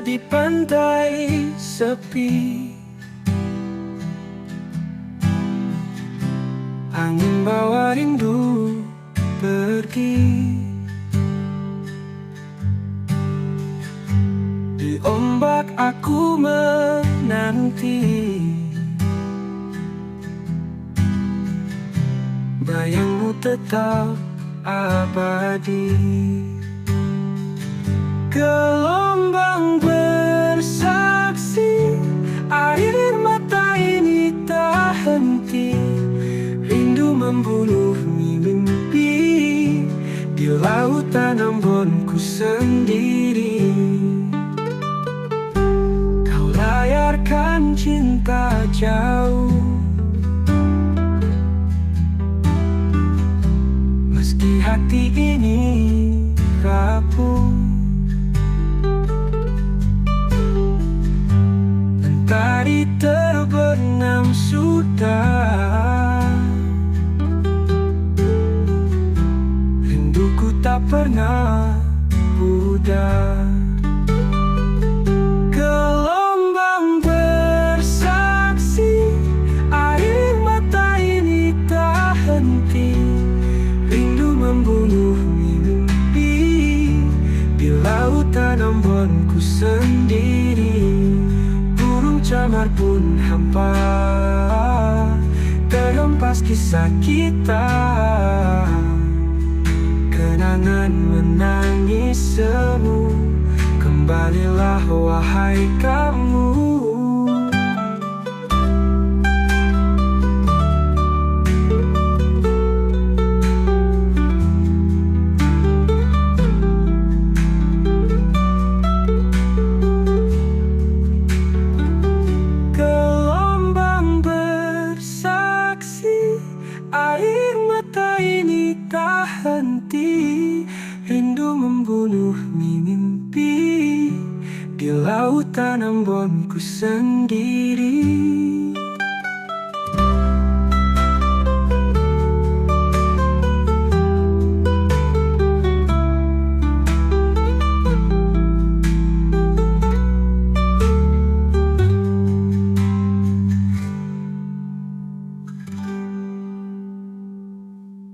di pantai sepi. Angin bawa rindu pergi. Di ombak aku menanti, bayangmu tetap abadi. Gelombang bersaksi, air mata ini tak henti. Rindu membunuh mimpi, di lautan Ambonku sendiri. Kau layarkan cinta jauh, meski hati ini rapuh. Mentari terbenam sudah, rinduku tak pernah pudar. Gelombang bersaksi, air mata ini tak henti. Rindu membunuh mimpi, di lautan Ambonku sendiri. Burung camar pun hampa, terhempas kisah kita. Kenangan menangis semu, kembalilah wahai kamu. Gelombang bersaksi, air mata ini tak henti. Rindu membunuh mimpi, di lautan Ambonku sendiri.